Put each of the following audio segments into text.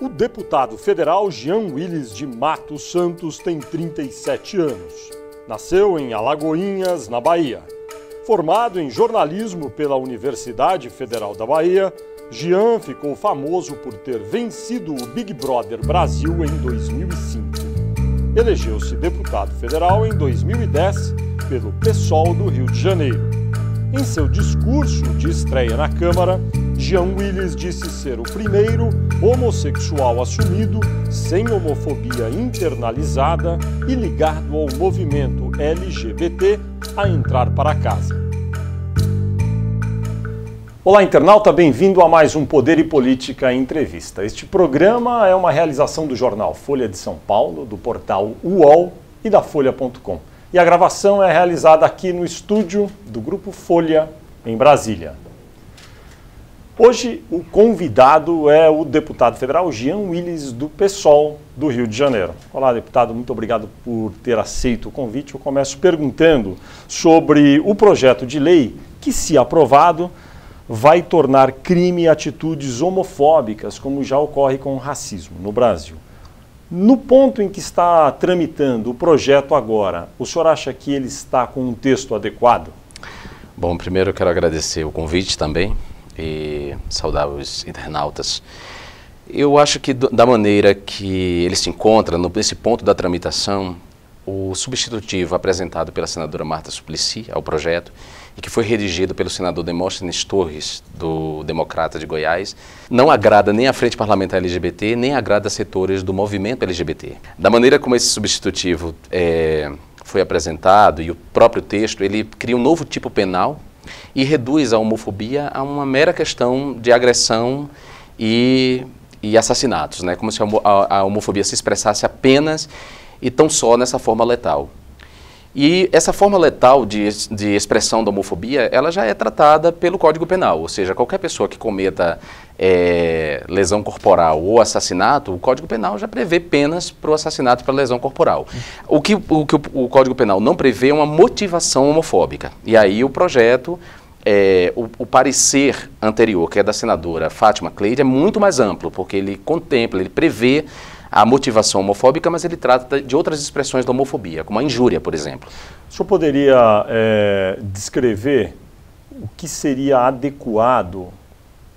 O deputado federal Jean Willis de Matos Santos tem 37 anos. Nasceu em Alagoinhas, na Bahia. Formado em jornalismo pela Universidade Federal da Bahia, Jean ficou famoso por ter vencido o Big Brother Brasil em 2005. Elegeu-se deputado federal em 2010 pelo PSOL do Rio de Janeiro. Em seu discurso de estreia na Câmara, Jean Willis disse ser o primeiro homossexual assumido, sem homofobia internalizada e ligado ao movimento LGBT a entrar para casa. Olá, internauta, bem-vindo a mais um Poder e Política Entrevista. Este programa é uma realização do jornal Folha de São Paulo, do portal UOL e da Folha.com. E a gravação é realizada aqui no estúdio do Grupo Folha, em Brasília. Hoje, o convidado é o deputado federal Jean Willis, do PSOL do Rio de Janeiro. Olá, deputado, muito obrigado por ter aceito o convite. Eu começo perguntando sobre o projeto de lei que, se aprovado, vai tornar crime atitudes homofóbicas, como já ocorre com o racismo no Brasil. No ponto em que está tramitando o projeto agora, o senhor acha que ele está com um texto adequado? Bom, primeiro eu quero agradecer o convite também e saudar os internautas. Eu acho que da maneira que ele se encontra, nesse ponto da tramitação, o substitutivo apresentado pela senadora Marta Suplicy ao projeto e que foi redigido pelo senador Demóstenes Torres, do Democrata de Goiás, não agrada nem a Frente Parlamentar LGBT, nem agrada setores do movimento LGBT. Da maneira como esse substitutivo foi apresentado e o próprio texto, ele cria um novo tipo penal e reduz a homofobia a uma mera questão de agressão e assassinatos, né? Como se a homofobia se expressasse apenas e tão só nessa forma letal. E essa forma letal de expressão da homofobia, ela já é tratada pelo Código Penal, ou seja, qualquer pessoa que cometa lesão corporal ou assassinato, o Código Penal já prevê penas para o assassinato e para a lesão corporal. O que o Código Penal não prevê é uma motivação homofóbica. E aí o projeto, o parecer anterior, que é da senadora Fátima Cleide, é muito mais amplo, porque ele contempla, ele prevê a motivação homofóbica, mas ele trata de outras expressões da homofobia, como a injúria, por exemplo. O senhor poderia descrever o que seria adequado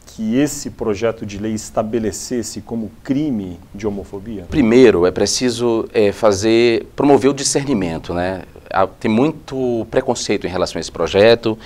que esse projeto de lei estabelecesse como crime de homofobia? Primeiro, é preciso promover o discernimento, né? Tem muito preconceito em relação a esse projeto,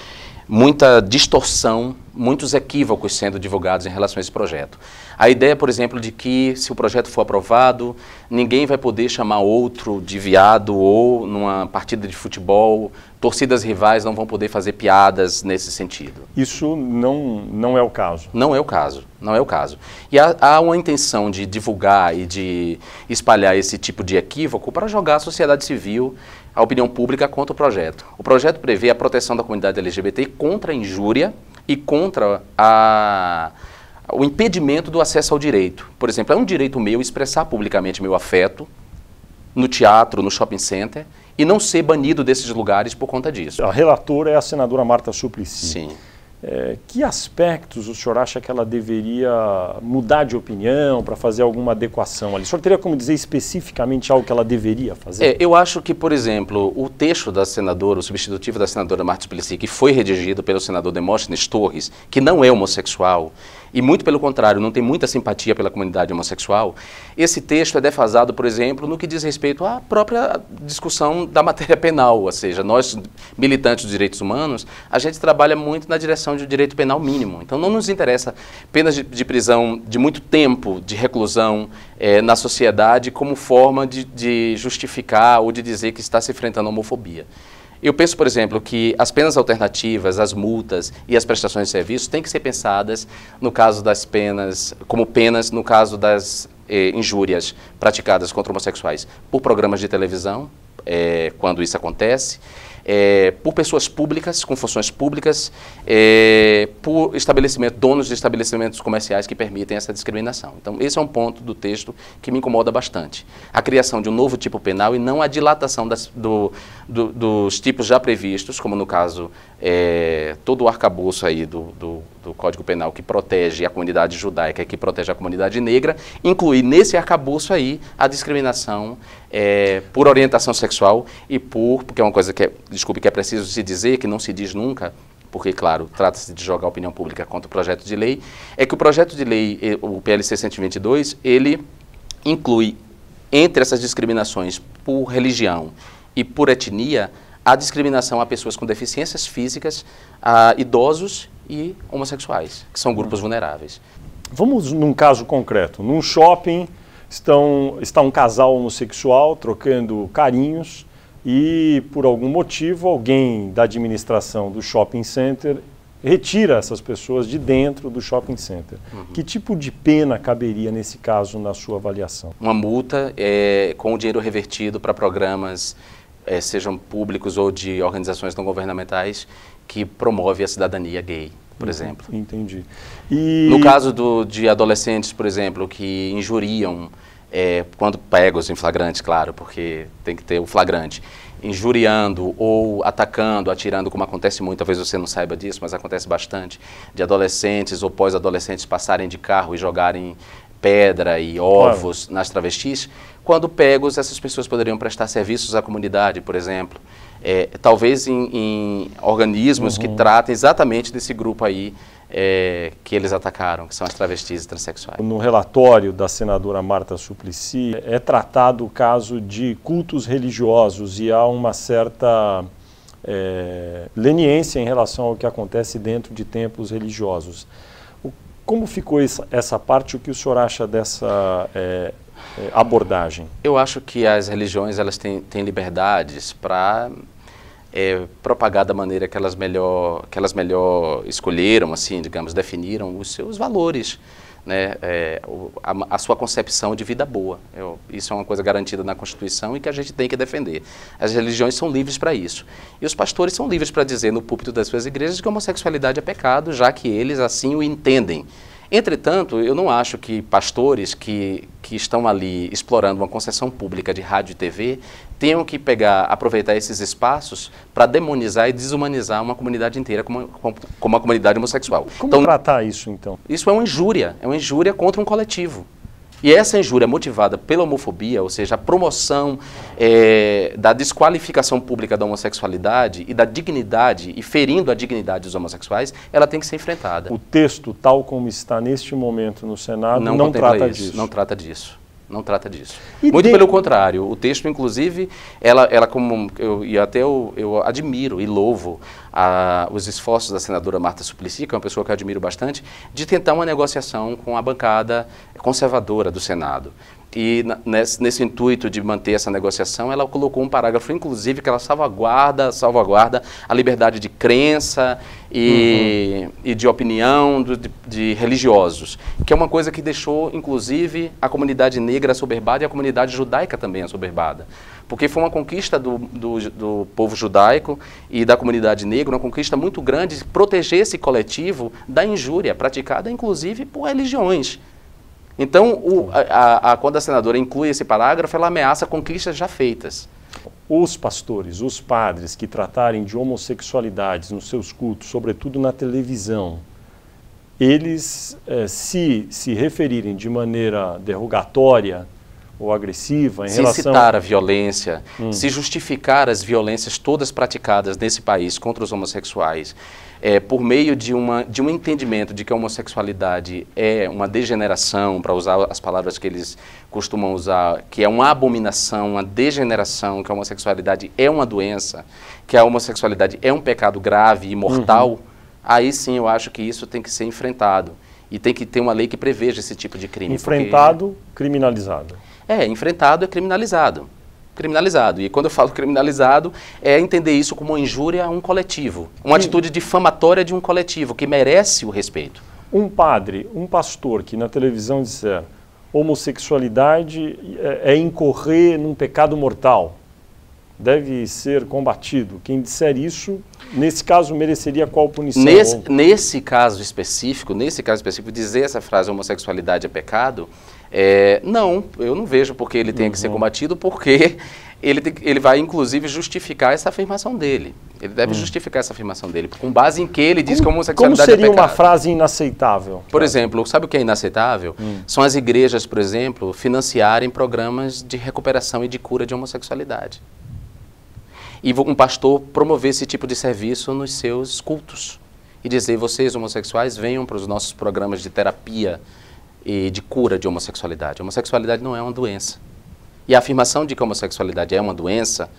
muita distorção, muitos equívocos sendo divulgados em relação a esse projeto. A ideia, por exemplo, de que se o projeto for aprovado, ninguém vai poder chamar outro de viado ou numa partida de futebol, torcidas rivais não vão poder fazer piadas nesse sentido. Isso não é o caso? Não é o caso, não é o caso. E há uma intenção de divulgar e de espalhar esse tipo de equívoco para jogar a sociedade civil, a opinião pública contra o projeto. O projeto prevê a proteção da comunidade LGBT contra a injúria e contra o impedimento do acesso ao direito. Por exemplo, é um direito meu expressar publicamente meu afeto no teatro, no shopping center, e não ser banido desses lugares por conta disso. A relatora é a senadora Marta Suplicy. Sim. Que aspectos o senhor acha que ela deveria mudar de opinião para fazer alguma adequação ali? O senhor teria como dizer especificamente algo que ela deveria fazer? Eu acho que, por exemplo, o texto da senadora, o substitutivo da senadora Marta Suplicy, que foi redigido pelo senador Demóstenes Torres, que não é homossexual, e muito pelo contrário, não tem muita simpatia pela comunidade homossexual, esse texto é defasado, por exemplo, no que diz respeito à própria discussão da matéria penal, ou seja, nós, militantes dos direitos humanos, a gente trabalha muito na direção de direito penal mínimo. Então não nos interessa penas de prisão de muito tempo, de reclusão na sociedade como forma de justificar ou de dizer que está se enfrentando a homofobia. Eu penso, por exemplo, que as penas alternativas, as multas e as prestações de serviços têm que ser pensadas no caso das penas, como penas no caso das injúrias praticadas contra homossexuais por programas de televisão, quando isso acontece, por pessoas públicas, com funções públicas, por donos de estabelecimentos comerciais que permitem essa discriminação. Então, esse é um ponto do texto que me incomoda bastante. A criação de um novo tipo penal e não a dilatação dos tipos já previstos, como no caso, todo o arcabouço aí do Código Penal que protege a comunidade judaica e que protege a comunidade negra, incluir nesse arcabouço aí a discriminação por orientação sexual e porque é uma coisa que, desculpe, que é preciso se dizer, que não se diz nunca, porque, claro, trata-se de jogar a opinião pública contra o projeto de lei, é que o projeto de lei, o PLC 122, ele inclui, entre essas discriminações por religião e por etnia, a discriminação a pessoas com deficiências físicas, a idosos e homossexuais, que são grupos vulneráveis. Vamos num caso concreto. Num shopping está um casal homossexual trocando carinhos e, por algum motivo, alguém da administração do shopping center retira essas pessoas de dentro do shopping center. Que tipo de pena caberia nesse caso na sua avaliação? Uma multa com o dinheiro revertido para programas, sejam públicos ou de organizações não governamentais, que promove a cidadania gay, por exemplo. Entendi. No caso de adolescentes, por exemplo, que injuriam, quando pegos em flagrante, claro, porque tem que ter o flagrante, injuriando ou atacando, atirando, como acontece muito, talvez você não saiba disso, mas acontece bastante, de adolescentes ou pós-adolescentes passarem de carro e jogarem pedra e ovos nas travestis. Quando pegos, essas pessoas poderiam prestar serviços à comunidade, por exemplo, talvez em organismos que tratem exatamente desse grupo aí que eles atacaram, que são as travestis e transexuais. No relatório da senadora Marta Suplicy, é tratado o caso de cultos religiosos e há uma certa leniência em relação ao que acontece dentro de templos religiosos. Como ficou essa parte? O que o senhor acha dessa abordagem? Eu acho que as religiões elas têm liberdades para propagar da maneira que elas melhor escolheram, assim, digamos, definiram os seus valores, né, a sua concepção de vida boa. Isso é uma coisa garantida na Constituição e que a gente tem que defender. As religiões são livres para isso. E os pastores são livres para dizer no púlpito das suas igrejas que a homossexualidade é pecado, já que eles assim o entendem. Entretanto, eu não acho que pastores que estão ali explorando uma concessão pública de rádio e TV tenham que aproveitar esses espaços para demonizar e desumanizar uma comunidade inteira como a comunidade homossexual. Como tratar isso, então? Isso é uma injúria contra um coletivo. E essa injúria motivada pela homofobia, ou seja, a promoção da desqualificação pública da homossexualidade e da dignidade, e ferindo a dignidade dos homossexuais, ela tem que ser enfrentada. O texto, tal como está neste momento no Senado, não trata disso. Não trata disso. Não trata disso. Muito pelo contrário, o texto, inclusive, ela como eu admiro e louvo os esforços da senadora Marta Suplicy, que é uma pessoa que eu admiro bastante, de tentar uma negociação com a bancada conservadora do Senado. E nesse intuito de manter essa negociação, ela colocou um parágrafo, inclusive, que ela salvaguarda a liberdade de crença e de opinião de religiosos, que é uma coisa que deixou, inclusive, a comunidade negra assoberbada e a comunidade judaica também assoberbada. Porque foi uma conquista do povo judaico e da comunidade negra, uma conquista muito grande de proteger esse coletivo da injúria praticada, inclusive, por religiões. Então, quando a senadora inclui esse parágrafo, ela ameaça conquistas já feitas. Os pastores, os padres que tratarem de homossexualidades nos seus cultos, sobretudo na televisão, eles se referirem de maneira derrogatória ou agressiva em relação... Se incitar a violência, se justificar as violências todas praticadas nesse país contra os homossexuais, por meio de um entendimento de que a homossexualidade é uma degeneração, para usar as palavras que eles costumam usar, que é uma abominação, uma degeneração, que a homossexualidade é uma doença, que a homossexualidade é um pecado grave e mortal, aí sim eu acho que isso tem que ser enfrentado. E tem que ter uma lei que preveja esse tipo de crime. Enfrentado, criminalizado. Enfrentado é criminalizado. E quando eu falo criminalizado, é entender isso como uma injúria a um coletivo, uma atitude difamatória de um coletivo que merece o respeito. Um padre, um pastor que na televisão disser homossexualidade é incorrer num pecado mortal, deve ser combatido. Quem disser isso, nesse caso, mereceria qual punição? Nesse caso específico, dizer essa frase homossexualidade é pecado, Não, eu não vejo porque ele tenha que ser combatido, porque ele vai, inclusive, justificar essa afirmação dele. Ele deve justificar essa afirmação dele, com base em que ele diz que a homossexualidade é pecado. Como seria uma frase inaceitável? Por exemplo, sabe o que é inaceitável? São as igrejas, por exemplo, financiarem programas de recuperação e de cura de homossexualidade. E um pastor promover esse tipo de serviço nos seus cultos. E dizer, vocês homossexuais, venham para os nossos programas de terapia e de cura de homossexualidade. A homossexualidade não é uma doença. E a afirmação de que a homossexualidade é uma doença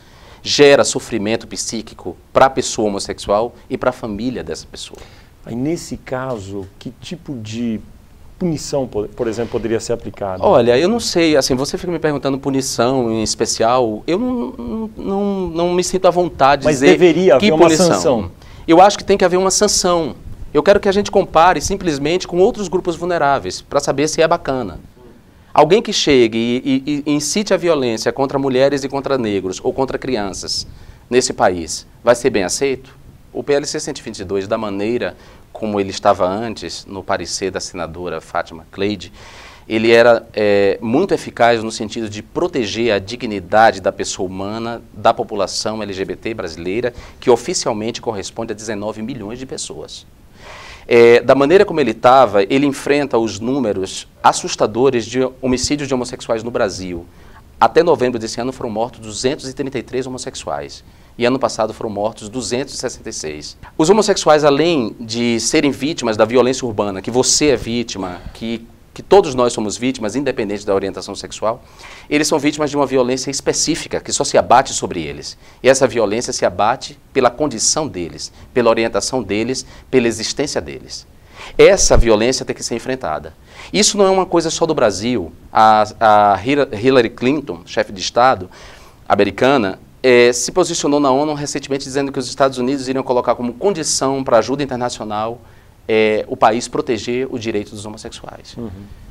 gera sofrimento psíquico para a pessoa homossexual e para a família dessa pessoa. Aí, nesse caso, que tipo de punição, por exemplo, poderia ser aplicada? Olha, eu não sei, assim, você fica me perguntando punição em especial, eu não me sinto à vontade de dizer que deveria haver uma sanção. Eu acho que tem que haver uma sanção. Eu quero que a gente compare simplesmente com outros grupos vulneráveis, para saber se é bacana. Alguém que chegue e incite a violência contra mulheres e contra negros ou contra crianças nesse país, vai ser bem aceito? O PLC 122, da maneira como ele estava antes, no parecer da senadora Fátima Cleide, ele era muito eficaz no sentido de proteger a dignidade da pessoa humana, da população LGBT brasileira, que oficialmente corresponde a 19 milhões de pessoas. Da maneira como ele estava, ele enfrenta os números assustadores de homicídios de homossexuais no Brasil. Até novembro desse ano foram mortos 233 homossexuais. E ano passado foram mortos 266. Os homossexuais, além de serem vítimas da violência urbana, que você é vítima, que todos nós somos vítimas, independente da orientação sexual, eles são vítimas de uma violência específica, que só se abate sobre eles. E essa violência se abate pela condição deles, pela orientação deles, pela existência deles. Essa violência tem que ser enfrentada. Isso não é uma coisa só do Brasil. A Hillary Clinton, chefe de Estado americana, se posicionou na ONU recentemente dizendo que os Estados Unidos iriam colocar como condição para ajuda internacional o país proteger o direito dos homossexuais.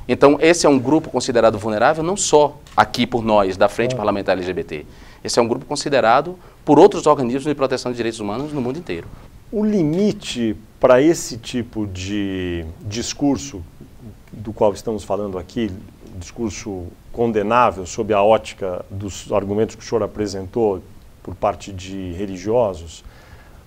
Então, esse é um grupo considerado vulnerável não só aqui por nós, da Frente Parlamentar LGBT. Esse é um grupo considerado por outros organismos de proteção de direitos humanos no mundo inteiro. O limite para esse tipo de discurso do qual estamos falando aqui, discurso condenável sob a ótica dos argumentos que o senhor apresentou por parte de religiosos,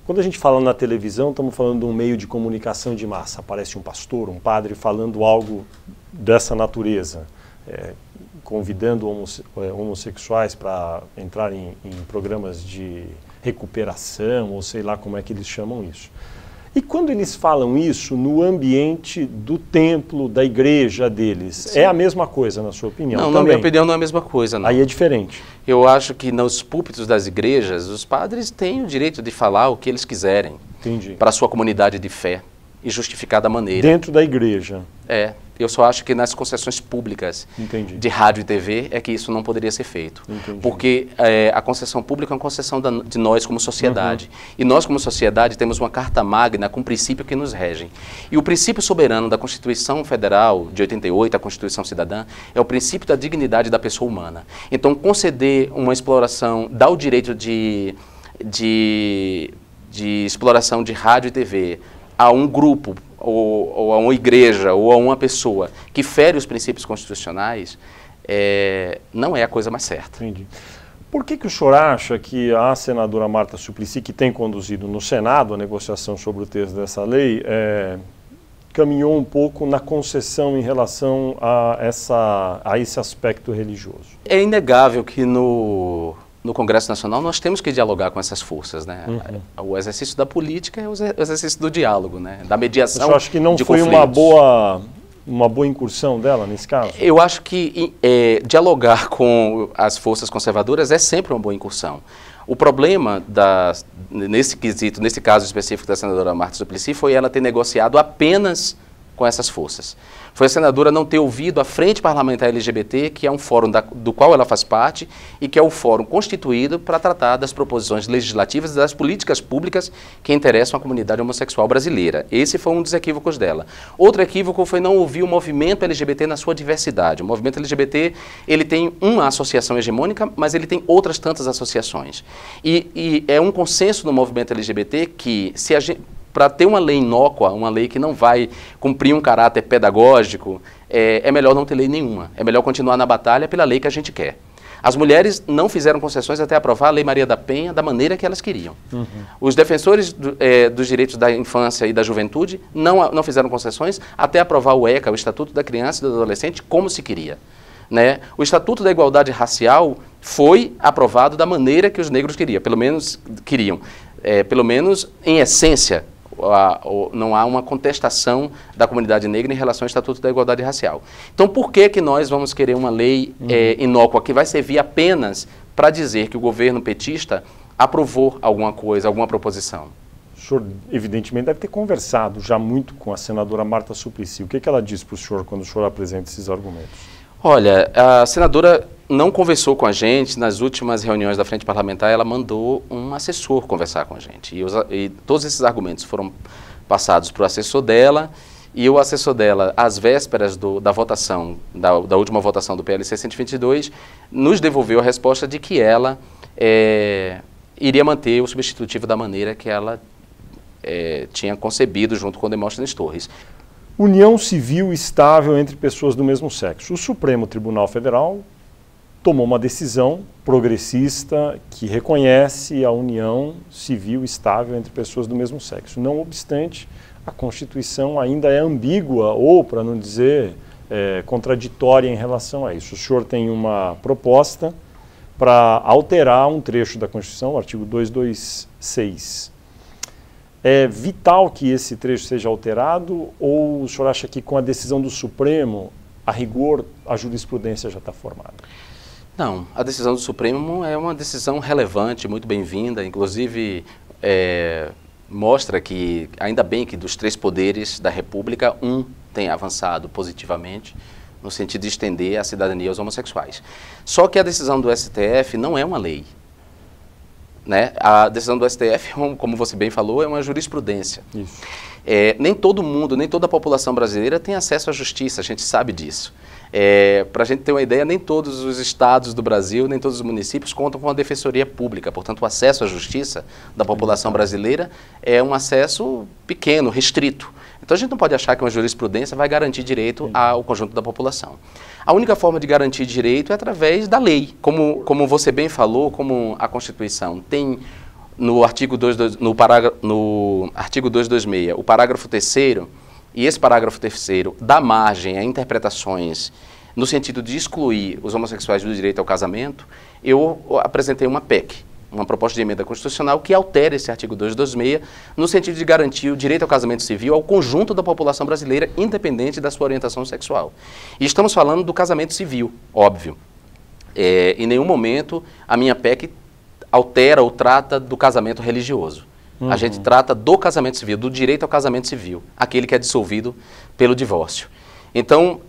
quando a gente fala na televisão, estamos falando de um meio de comunicação de massa. Aparece um pastor, um padre falando algo dessa natureza, convidando homossexuais para entrar em programas de recuperação, ou sei lá como é que eles chamam isso. E quando eles falam isso no ambiente do templo, da igreja deles, sim, é a mesma coisa, na sua opinião? Não, também? Na minha opinião não é a mesma coisa, não. Aí é diferente. Eu acho que nos púlpitos das igrejas, os padres têm o direito de falar o que eles quiserem. Entendi. Para a sua comunidade de fé e justificar da maneira. Dentro da igreja. Eu só acho que nas concessões públicas, entendi, de rádio e TV é que isso não poderia ser feito. Entendi. Porque a concessão pública é uma concessão de nós como sociedade. E nós como sociedade temos uma carta magna com princípio que nos regem. E o princípio soberano da Constituição Federal de 88, a Constituição Cidadã, é o princípio da dignidade da pessoa humana. Então, conceder uma exploração, dar o direito de exploração de rádio e TV a um grupo, ou a uma igreja, ou a uma pessoa que fere os princípios constitucionais, não é a coisa mais certa. Entendi. Por que o senhor acha que a senadora Marta Suplicy, que tem conduzido no Senado a negociação sobre o texto dessa lei, caminhou um pouco na concessão em relação a esse aspecto religioso? É inegável que no Congresso Nacional nós temos que dialogar com essas forças, né? O exercício da política é o exercício do diálogo, né? Da mediação. Eu acho que não foi uma boa incursão dela nesse caso? Eu acho que dialogar com as forças conservadoras é sempre uma boa incursão. O problema nesse caso específico da senadora Marta Suplicy, foi ela ter negociado apenas com essas forças. Foi a senadora não ter ouvido a Frente Parlamentar LGBT, que é um fórum do qual ela faz parte e que é o fórum constituído para tratar das proposições legislativas e das políticas públicas que interessam a comunidade homossexual brasileira. Esse foi um dos equívocos dela. Outro equívoco foi não ouvir o movimento LGBT na sua diversidade. O movimento LGBT, ele tem uma associação hegemônica, mas ele tem outras tantas associações. E é um consenso no movimento LGBT que, para ter uma lei inócua, uma lei que não vai cumprir um caráter pedagógico, é melhor não ter lei nenhuma. É melhor continuar na batalha pela lei que a gente quer. As mulheres não fizeram concessões até aprovar a Lei Maria da Penha da maneira que elas queriam. Os defensores dos direitos da infância e da juventude não fizeram concessões até aprovar o ECA, o Estatuto da Criança e do Adolescente, como se queria. Né? O Estatuto da Igualdade Racial foi aprovado da maneira que os negros queriam, pelo menos em essência. Não há uma contestação da comunidade negra em relação ao Estatuto da Igualdade Racial. Então, por que nós vamos querer uma lei inócua que vai servir apenas para dizer que o governo petista aprovou alguma coisa, alguma proposição? O senhor, evidentemente, deve ter conversado já muito com a senadora Marta Suplicy. O que ela disse para o senhor quando o senhor apresenta esses argumentos? Olha, a senadora não conversou com a gente. Nas últimas reuniões da Frente Parlamentar, ela mandou um assessor conversar com a gente. E todos esses argumentos foram passados para o assessor dela, e o assessor dela, às vésperas da votação, da última votação do PLC 122, nos devolveu a resposta de que ela iria manter o substitutivo da maneira que ela tinha concebido junto com Demóstenes Torres. União civil estável entre pessoas do mesmo sexo. O Supremo Tribunal Federal tomou uma decisão progressista que reconhece a união civil estável entre pessoas do mesmo sexo. Não obstante, a Constituição ainda é ambígua ou, para não dizer, contraditória em relação a isso. O senhor tem uma proposta para alterar um trecho da Constituição, o artigo 226. É vital que esse trecho seja alterado, ou o senhor acha que com a decisão do Supremo, a rigor, a jurisprudência já está formada? Não, a decisão do Supremo é uma decisão relevante, muito bem-vinda, inclusive mostra que, ainda bem que dos 3 poderes da República, um tem avançado positivamente no sentido de estender a cidadania aos homossexuais. Só que a decisão do STF não é uma lei. Né? A decisão do STF, como você bem falou, é uma jurisprudência. Isso. Nem todo mundo, nem toda a população brasileira tem acesso à justiça, a gente sabe disso. Para a gente ter uma ideia, nem todos os estados do Brasil, nem todos os municípios contam com a defensoria pública. Portanto, o acesso à justiça da população brasileira é um acesso pequeno, restrito. Então, a gente não pode achar que uma jurisprudência vai garantir direito ao conjunto da população. A única forma de garantir direito é através da lei. Como você bem falou, como a Constituição tem no artigo 226, o parágrafo 3º, e esse parágrafo 3º dá margem a interpretações no sentido de excluir os homossexuais do direito ao casamento, eu apresentei uma PEC, uma proposta de emenda constitucional que altera esse artigo 226 no sentido de garantir o direito ao casamento civil ao conjunto da população brasileira, independente da sua orientação sexual. E estamos falando do casamento civil, óbvio. Em nenhum momento a minha PEC altera ou trata do casamento religioso. A gente trata do casamento civil, do direito ao casamento civil, aquele que é dissolvido pelo divórcio. Então,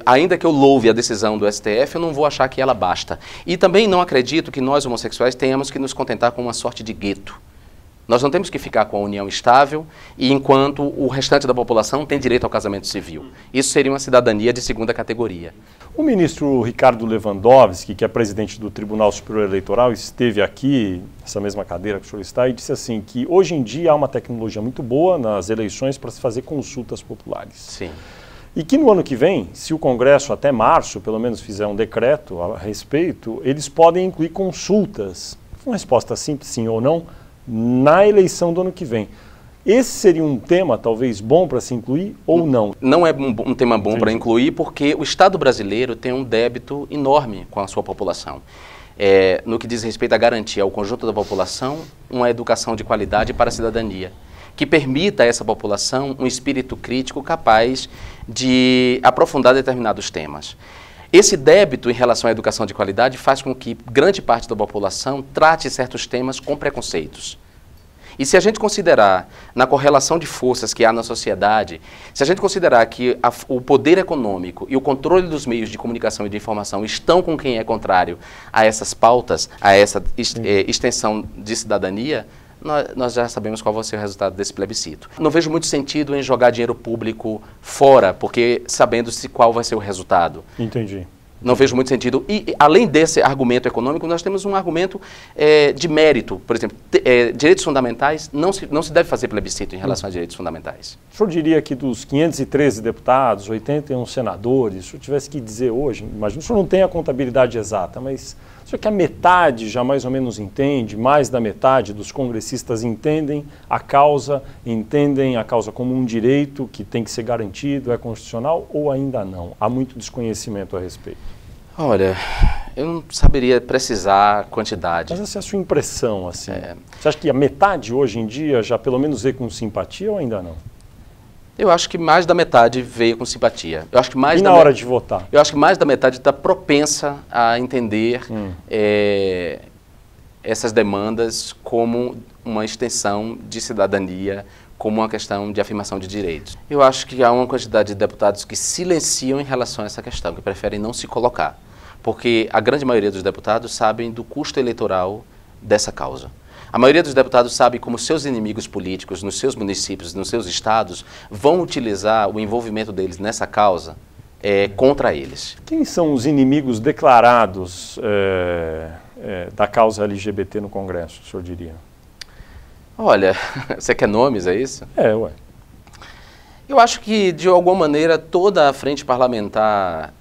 ainda que eu louve a decisão do STF, eu não vou achar que ela basta. E também não acredito que nós, homossexuais, tenhamos que nos contentar com uma sorte de gueto. Nós não temos que ficar com a união estável, e enquanto o restante da população tem direito ao casamento civil. Isso seria uma cidadania de segunda categoria. O ministro Ricardo Lewandowski, que é presidente do Tribunal Superior Eleitoral, esteve aqui, nessa mesma cadeira que o senhor está, e disse assim que hoje em dia há uma tecnologia muito boa nas eleições para se fazer consultas populares. Sim. E que no ano que vem, se o Congresso até março, pelo menos, fizer um decreto a respeito, eles podem incluir consultas, uma resposta simples, sim ou não, na eleição do ano que vem. Esse seria um tema, talvez, bom para se incluir ou não? Não é um tema bom para incluir porque o Estado brasileiro tem um débito enorme com a sua população. No que diz respeito à garantia ao conjunto da população, uma educação de qualidade para a cidadania, que permita a essa população um espírito crítico capaz de aprofundar determinados temas. Esse débito em relação à educação de qualidade faz com que grande parte da população trate certos temas com preconceitos. E se a gente considerar, na correlação de forças que há na sociedade, se a gente considerar que o poder econômico e o controle dos meios de comunicação e de informação estão com quem é contrário a essas pautas, a essa extensão de cidadania, nós já sabemos qual vai ser o resultado desse plebiscito. Não vejo muito sentido em jogar dinheiro público fora, porque sabendo-se qual vai ser o resultado. Entendi. Não vejo muito sentido. E, além desse argumento econômico, nós temos um argumento de mérito. Por exemplo, direitos fundamentais, não se deve fazer plebiscito em relação a direitos fundamentais. O senhor diria que dos 513 deputados, 81 senadores, se o senhor tivesse que dizer hoje, imagino que o senhor não tem a contabilidade exata, mas o senhor que a metade já mais ou menos entende, mais da metade dos congressistas entendem a causa como um direito que tem que ser garantido, é constitucional, ou ainda não? Há muito desconhecimento a respeito. Olha, eu não saberia precisar a quantidade. Mas essa é a sua impressão, assim. Você acha que a metade hoje em dia já pelo menos vê com simpatia ou ainda não? Eu acho que mais da metade veio com simpatia. Eu acho que mais e na hora de votar? Eu acho que mais da metade está propensa a entender essas demandas como uma extensão de cidadania, como uma questão de afirmação de direitos. Eu acho que há uma quantidade de deputados que silenciam em relação a essa questão, que preferem não se colocar, porque a grande maioria dos deputados sabem do custo eleitoral dessa causa. A maioria dos deputados sabe como seus inimigos políticos nos seus municípios, nos seus estados, vão utilizar o envolvimento deles nessa causa contra eles. Quem são os inimigos declarados da causa LGBT no Congresso, o senhor diria? Olha, você quer nomes, é isso? Ué. Eu acho que, de alguma maneira, toda a frente parlamentar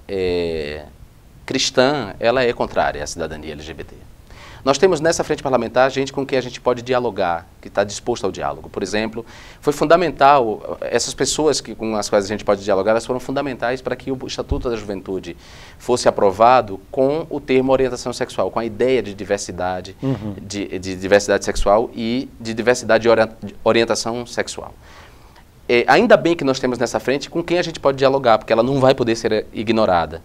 cristã, ela é contrária à cidadania LGBT. Nós temos nessa frente parlamentar gente com quem a gente pode dialogar, que está disposto ao diálogo. Por exemplo, foi fundamental, essas pessoas com as quais a gente pode dialogar, elas foram fundamentais para que o Estatuto da Juventude fosse aprovado com o termo orientação sexual, com a ideia de diversidade, de diversidade sexual e de diversidade de orientação sexual. Ainda bem que nós temos nessa frente com quem a gente pode dialogar, porque ela não vai poder ser ignorada.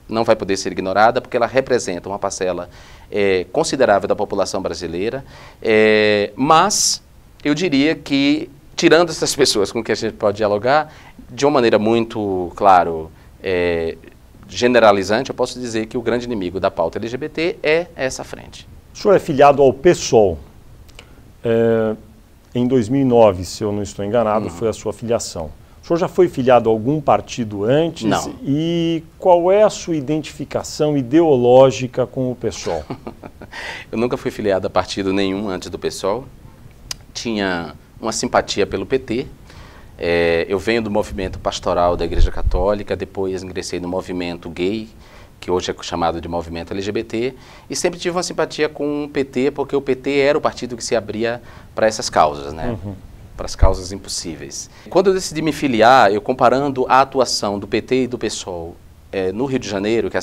Não vai poder ser ignorada porque ela representa uma parcela considerável da população brasileira, mas eu diria que, tirando essas pessoas com quem a gente pode dialogar, de uma maneira muito, claro, generalizante, eu posso dizer que o grande inimigo da pauta LGBT é essa frente. O senhor é filiado ao PSOL. Em 2009, se eu não estou enganado, foi a sua filiação. O senhor já foi filiado a algum partido antes? Não. E qual é a sua identificação ideológica com o PSOL? Eu nunca fui filiado a partido nenhum antes do PSOL. Tinha uma simpatia pelo PT. Eu venho do movimento pastoral da Igreja Católica, depois ingressei no movimento gay, que hoje é chamado de movimento LGBT, e sempre tive uma simpatia com o PT, porque o PT era o partido que se abria para essas causas, né? Para as causas impossíveis. Quando eu decidi me filiar, eu comparando a atuação do PT e do PSOL no Rio de Janeiro, que é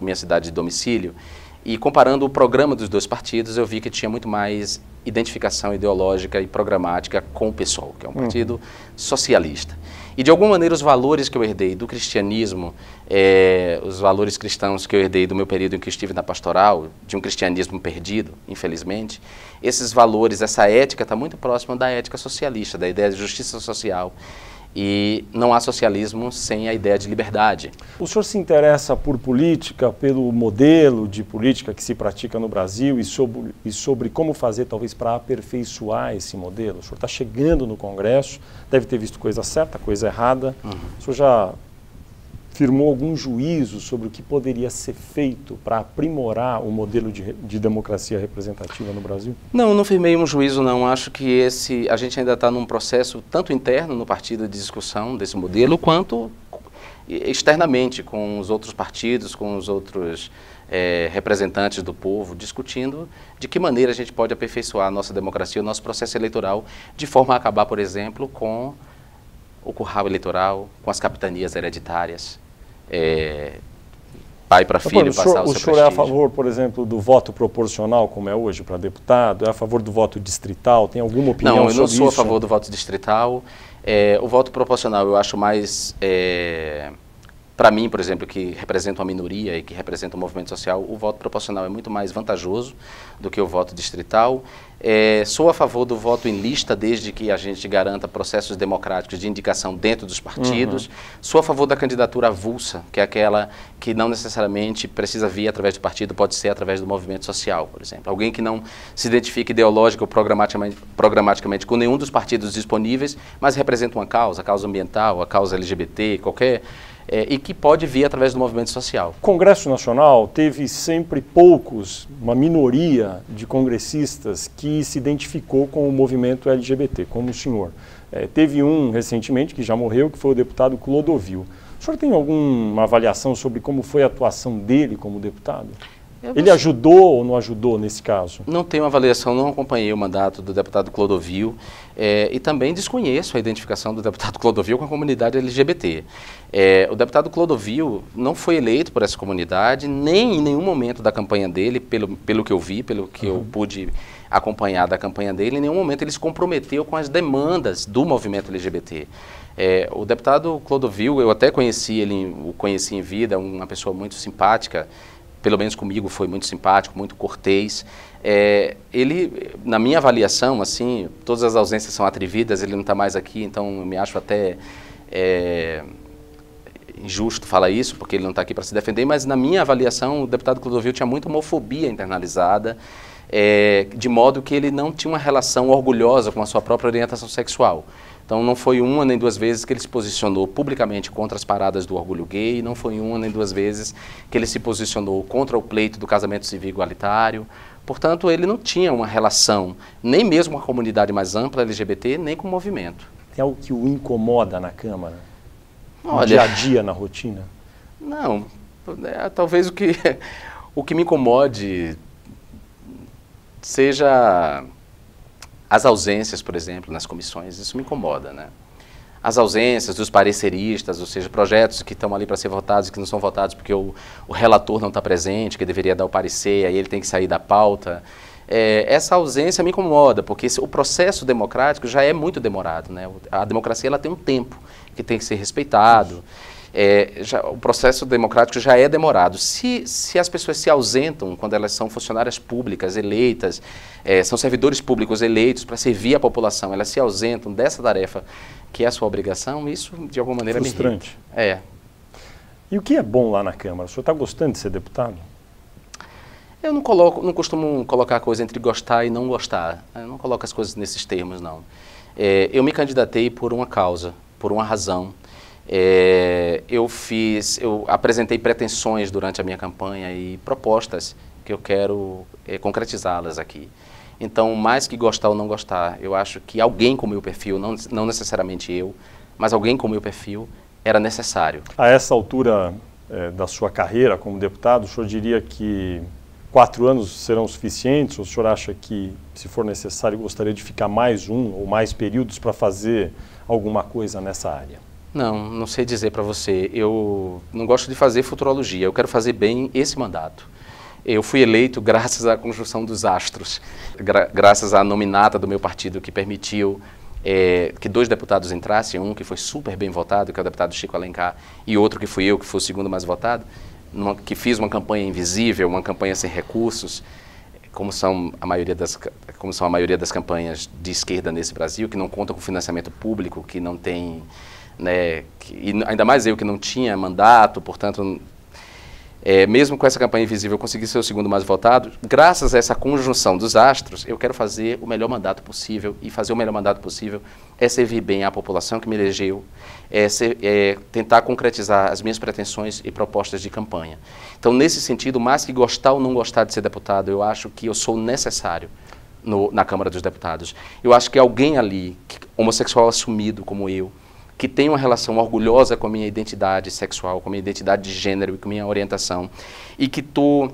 minha cidade de domicílio, e comparando o programa dos dois partidos, eu vi que tinha muito mais identificação ideológica e programática com o PSOL, que é um partido socialista. E, de alguma maneira, os valores que eu herdei do cristianismo, os valores cristãos que eu herdei do meu período em que eu estive na pastoral, de um cristianismo perdido, infelizmente, esses valores, essa ética está muito próxima da ética socialista, da ideia de justiça social. E não há socialismo sem a ideia de liberdade. O senhor se interessa por política, pelo modelo de política que se pratica no Brasil e sobre como fazer, talvez, para aperfeiçoar esse modelo? O senhor está chegando no Congresso, deve ter visto coisa certa, coisa errada. O senhor já firmou algum juízo sobre o que poderia ser feito para aprimorar o modelo de democracia representativa no Brasil? Não firmei um juízo, não. Acho que a gente ainda está num processo tanto interno no partido de discussão desse modelo, quanto externamente com os outros partidos, com os outros representantes do povo, discutindo de que maneira a gente pode aperfeiçoar a nossa democracia, o nosso processo eleitoral, de forma a acabar, por exemplo, com o curral eleitoral, com as capitanias hereditárias, pai para filho passar o seu prestígio. O senhor é a favor, por exemplo, do voto proporcional, como é hoje para deputado? É a favor do voto distrital? Tem alguma opinião sobre isso? Não, eu não sou a favor do voto distrital. O voto proporcional eu acho mais... Para mim, por exemplo, que representa uma minoria e que representa um movimento social, o voto proporcional é muito mais vantajoso do que o voto distrital. Sou a favor do voto em lista, desde que a gente garanta processos democráticos de indicação dentro dos partidos. Sou a favor da candidatura avulsa, que é aquela que não necessariamente precisa vir através do partido, pode ser através do movimento social, por exemplo. Alguém que não se identifique ideológica ou programaticamente com nenhum dos partidos disponíveis, mas representa uma causa, a causa ambiental, a causa LGBT, qualquer e que pode vir através do movimento social. O Congresso Nacional teve sempre uma minoria de congressistas que se identificou com o movimento LGBT, como o senhor. Teve um recentemente que já morreu, que foi o deputado Clodovil. O senhor tem alguma avaliação sobre como foi a atuação dele como deputado? Ele ajudou ou não ajudou nesse caso? Não tenho avaliação, não acompanhei o mandato do deputado Clodovil e também desconheço a identificação do deputado Clodovil com a comunidade LGBT. O deputado Clodovil não foi eleito por essa comunidade, nem em nenhum momento da campanha dele, pelo que eu vi, pelo que eu pude acompanhar da campanha dele, em nenhum momento ele se comprometeu com as demandas do movimento LGBT. O deputado Clodovil, eu até o conheci em vida, uma pessoa muito simpática, pelo menos comigo foi muito simpático, muito cortês. Ele, na minha avaliação, assim, todas as ausências são atrevidas, ele não está mais aqui, então eu me acho até injusto falar isso, porque ele não está aqui para se defender, mas na minha avaliação o deputado Clodovil tinha muita homofobia internalizada, de modo que ele não tinha uma relação orgulhosa com a sua própria orientação sexual. Então não foi uma nem duas vezes que ele se posicionou publicamente contra as paradas do orgulho gay, não foi uma nem duas vezes que ele se posicionou contra o pleito do casamento civil igualitário. Portanto, ele não tinha uma relação, nem mesmo com a comunidade mais ampla LGBT, nem com o movimento. Tem algo que o incomoda na Câmara? Olha, no dia a dia, na rotina? Não, talvez o que me incomode seja as ausências, por exemplo, nas comissões. Isso me incomoda, né? As ausências dos pareceristas, ou seja, projetos que estão ali para ser votados e que não são votados porque o relator não está presente, que deveria dar o parecer, aí ele tem que sair da pauta. Essa ausência me incomoda, porque o processo democrático já é muito demorado, né? A democracia ela tem um tempo que tem que ser respeitado. O processo democrático já é demorado. Se as pessoas se ausentam quando elas são funcionárias públicas eleitas, são servidores públicos eleitos para servir a população, elas se ausentam dessa tarefa que é a sua obrigação, isso de alguma maneira frustrante. Me irrita. E o que é bom lá na Câmara? O senhor está gostando de ser deputado? Eu não costumo colocar a coisa entre gostar e não gostar. Eu não coloco as coisas nesses termos, não. Eu me candidatei por uma causa, por uma razão. Eu apresentei pretensões durante a minha campanha e propostas que eu quero concretizá-las aqui. Então, mais que gostar ou não gostar, eu acho que alguém com o meu perfil, não necessariamente eu, mas alguém com o meu perfil era necessário. A essa altura da sua carreira como deputado, o senhor diria que 4 anos serão suficientes? Ou o senhor acha que, se for necessário, gostaria de ficar mais ou mais períodos para fazer alguma coisa nessa área? Não sei dizer para você. Eu não gosto de fazer futurologia, eu quero fazer bem esse mandato. Eu fui eleito graças à conjunção dos astros, graças à nominata do meu partido que permitiu que 2 deputados entrassem, um que foi super bem votado, que é o deputado Chico Alencar, e outro que fui eu, que foi o segundo mais votado, que fiz uma campanha invisível, uma campanha sem recursos, como são a maioria das campanhas de esquerda nesse Brasil, que não contam com financiamento público, que não tem... e ainda mais eu que não tinha mandato, portanto, mesmo com essa campanha invisível eu consegui ser o segundo mais votado. Graças a essa conjunção dos astros, eu quero fazer o melhor mandato possível, e fazer o melhor mandato possível é servir bem à população que me elegeu, tentar concretizar as minhas pretensões e propostas de campanha. Então, nesse sentido, mais que gostar ou não gostar de ser deputado, eu acho que eu sou necessário na Câmara dos Deputados. Eu acho que alguém ali, homossexual assumido como eu, que tem uma relação orgulhosa com a minha identidade sexual, com a minha identidade de gênero e com a minha orientação, e que estou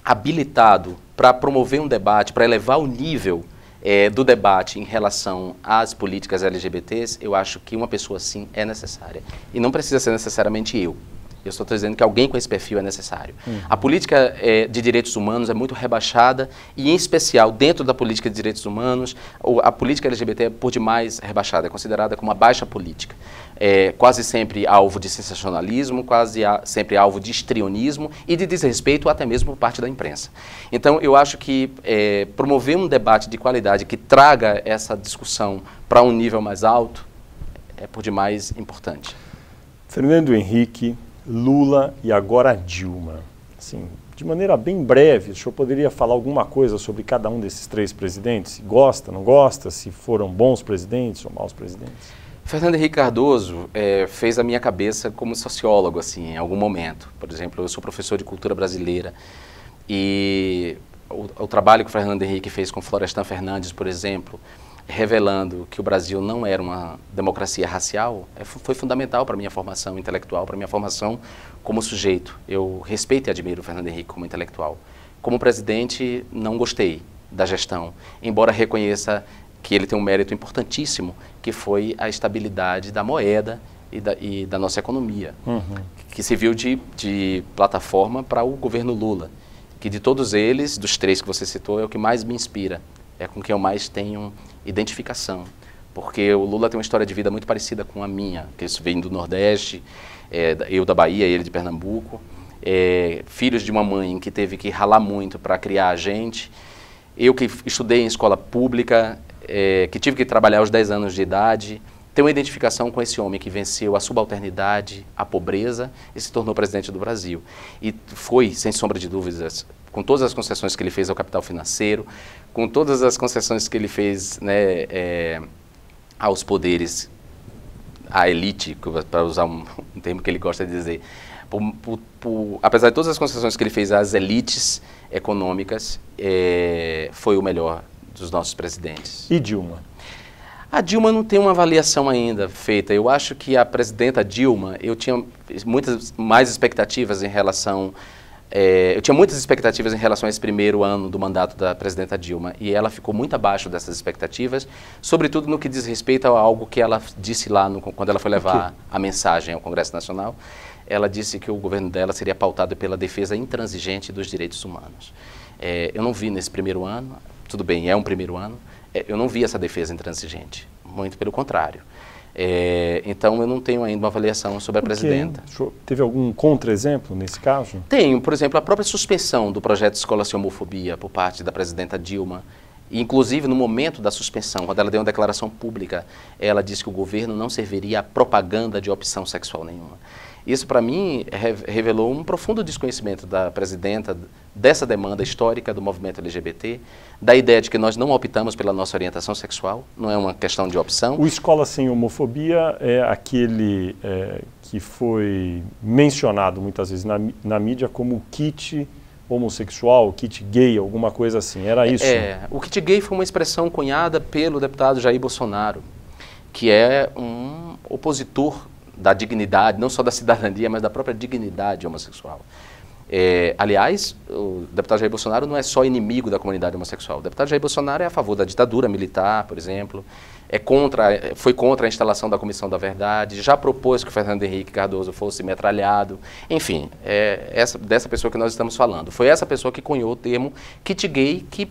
habilitado para promover um debate, para elevar o nível do debate em relação às políticas LGBTs, eu acho que uma pessoa assim é necessária. E não precisa ser necessariamente eu. Eu só estou dizendo que alguém com esse perfil é necessário. A política de direitos humanos é muito rebaixada, e, em especial, dentro da política de direitos humanos, a política LGBT é por demais rebaixada, é considerada como uma baixa política. Quase sempre alvo de sensacionalismo, quase sempre alvo de histrionismo e de desrespeito até mesmo por parte da imprensa. Então, eu acho que promover um debate de qualidade que traga essa discussão para um nível mais alto é por demais importante. Fernando Henrique, Lula e agora Dilma. Assim, de maneira bem breve, o senhor poderia falar alguma coisa sobre cada um desses 3 presidentes? Se gosta, não gosta, se foram bons presidentes ou maus presidentes? Fernando Henrique Cardoso fez a minha cabeça como sociólogo, assim, em algum momento. Por exemplo, eu sou professor de cultura brasileira e o trabalho que o Fernando Henrique fez com Florestan Fernandes, por exemplo, revelando que o Brasil não era uma democracia racial, foi fundamental para a minha formação intelectual, para a minha formação como sujeito. Eu respeito e admiro o Fernando Henrique como intelectual. Como presidente, não gostei da gestão, embora reconheça que ele tem um mérito importantíssimo, que foi a estabilidade da moeda e da nossa economia, que serviu de plataforma para o governo Lula, que de todos eles, dos três que você citou, é o que mais me inspira, é com quem eu mais tenho identificação, porque o Lula tem uma história de vida muito parecida com a minha, que isso vem do Nordeste, eu da Bahia, ele de Pernambuco, filhos de uma mãe que teve que ralar muito para criar a gente, eu que estudei em escola pública, que tive que trabalhar aos 10 anos de idade, tenho uma identificação com esse homem que venceu a subalternidade, a pobreza e se tornou presidente do Brasil. E foi, sem sombra de dúvidas, com todas as concessões que ele fez ao capital financeiro, com todas as concessões que ele fez, né, aos poderes, à elite, para usar um termo que ele gosta de dizer, apesar de todas as concessões que ele fez às elites econômicas, foi o melhor dos nossos presidentes. E Dilma? A Dilma não tem uma avaliação ainda feita. Eu acho que a presidenta Dilma, eu tinha muitas mais expectativas em relação... eu tinha muitas expectativas em relação a esse primeiro ano do mandato da presidenta Dilma, e ela ficou muito abaixo dessas expectativas, sobretudo no que diz respeito a algo que ela disse lá quando ela foi levar a mensagem ao Congresso Nacional. Ela disse que o governo dela seria pautado pela defesa intransigente dos direitos humanos. Eu não vi nesse primeiro ano, tudo bem, é um primeiro ano, eu não vi essa defesa intransigente, muito pelo contrário. Então eu não tenho ainda uma avaliação sobre a presidenta. Teve algum contra-exemplo nesse caso? Tenho, por exemplo, a própria suspensão do projeto Escola Sem Homofobia por parte da presidenta Dilma. E, inclusive, no momento da suspensão, quando ela deu uma declaração pública, ela disse que o governo não serviria a propaganda de opção sexual nenhuma. Isso, para mim, revelou um profundo desconhecimento da presidenta dessa demanda histórica do movimento LGBT, da ideia de que nós não optamos pela nossa orientação sexual, não é uma questão de opção. O Escola Sem Homofobia é aquele que foi mencionado muitas vezes na mídia como kit homossexual, kit gay, alguma coisa assim, era isso? O kit gay foi uma expressão cunhada pelo deputado Jair Bolsonaro, que é um opositor da dignidade, não só da cidadania, mas da própria dignidade homossexual. Aliás, o deputado Jair Bolsonaro não é só inimigo da comunidade homossexual. O deputado Jair Bolsonaro é a favor da ditadura militar, por exemplo, foi contra a instalação da Comissão da Verdade, já propôs que o Fernando Henrique Cardoso fosse metralhado. Enfim, dessa pessoa que nós estamos falando. Foi essa pessoa que cunhou o termo kit gay, que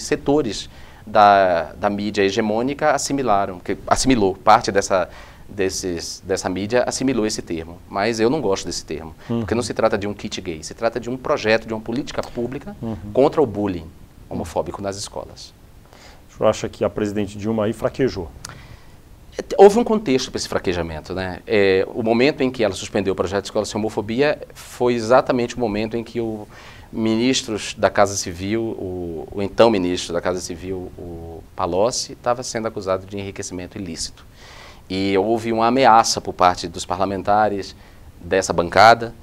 setores da mídia hegemônica assimilou, parte dessa mídia assimilou esse termo, mas eu não gosto desse termo, porque não se trata de um kit gay, se trata de um projeto, de uma política pública contra o bullying homofóbico nas escolas. O senhor acha que a presidente Dilma aí fraquejou? Houve um contexto para esse fraquejamento, né? O momento em que ela suspendeu o projeto de Escola Sem Homofobia foi exatamente o momento em que o ministro da Casa Civil, o então ministro da Casa Civil, o Palocci, estava sendo acusado de enriquecimento ilícito. E houve uma ameaça por parte dos parlamentares dessa bancada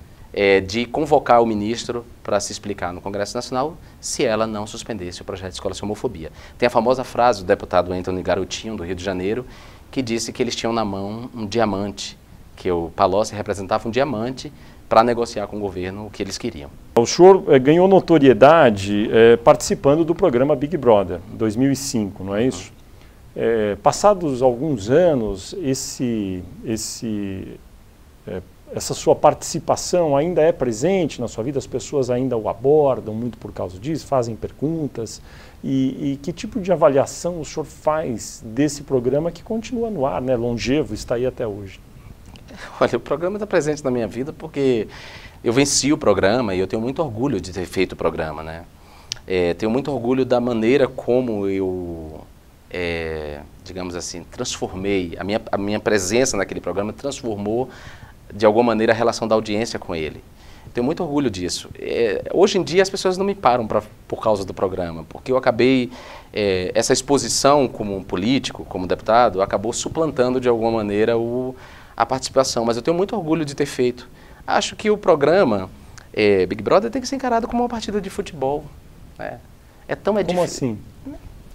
de convocar o ministro para se explicar no Congresso Nacional se ela não suspendesse o projeto de Escola Sem Homofobia. Tem a famosa frase do deputado Antony Garotinho, do Rio de Janeiro, que disse que eles tinham na mão um diamante, que o Palocci representava um diamante para negociar com o governo o que eles queriam. O senhor ganhou notoriedade participando do programa Big Brother, em 2005, não é isso? Passados alguns anos, essa sua participação ainda é presente na sua vida? As pessoas ainda o abordam muito por causa disso, fazem perguntas? E que tipo de avaliação o senhor faz desse programa que continua no ar, né, longevo, está aí até hoje? Olha, o programa está presente na minha vida porque eu venci o programa e eu tenho muito orgulho de ter feito o programa, né? Tenho muito orgulho da maneira como eu... digamos assim, transformei, a minha presença naquele programa transformou, de alguma maneira, a relação da audiência com ele. Tenho muito orgulho disso. Hoje em dia as pessoas não me param por causa do programa, porque eu acabei, essa exposição como um político, como deputado, acabou suplantando de alguma maneira a participação, mas eu tenho muito orgulho de ter feito. Acho que o programa Big Brother tem que ser encarado como uma partida de futebol. Né? Como assim?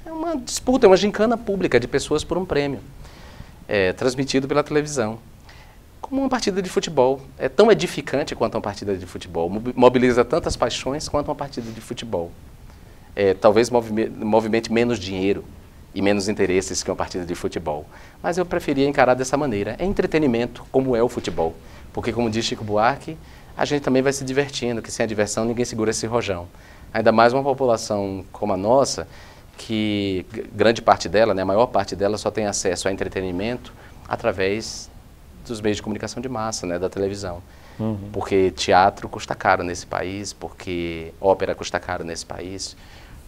É uma disputa, é uma gincana pública de pessoas por um prêmio, transmitido pela televisão. Como uma partida de futebol. É tão edificante quanto uma partida de futebol. Mobiliza tantas paixões quanto uma partida de futebol. Talvez movimente menos dinheiro e menos interesses que uma partida de futebol. Mas eu preferia encarar dessa maneira. É entretenimento, como é o futebol. Porque, como diz Chico Buarque, a gente também vai se divertindo, que sem a diversão ninguém segura esse rojão. Ainda mais uma população como a nossa, que grande parte dela, né, a maior parte dela só tem acesso a entretenimento através dos meios de comunicação de massa, né, da televisão. Porque teatro custa caro nesse país, porque ópera custa caro nesse país,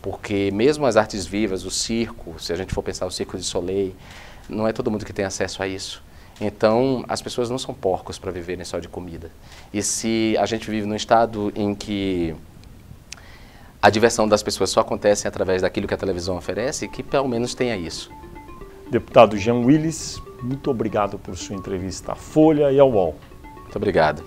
porque mesmo as artes vivas, o circo, se a gente for pensar o Circo de Soleil, não é todo mundo que tem acesso a isso. Então, as pessoas não são porcos para viverem só de comida. E se a gente vive num estado em que a diversão das pessoas só acontece através daquilo que a televisão oferece, que pelo menos tenha isso. Deputado Jean Willis, muito obrigado por sua entrevista à Folha e ao UOL. Muito obrigado.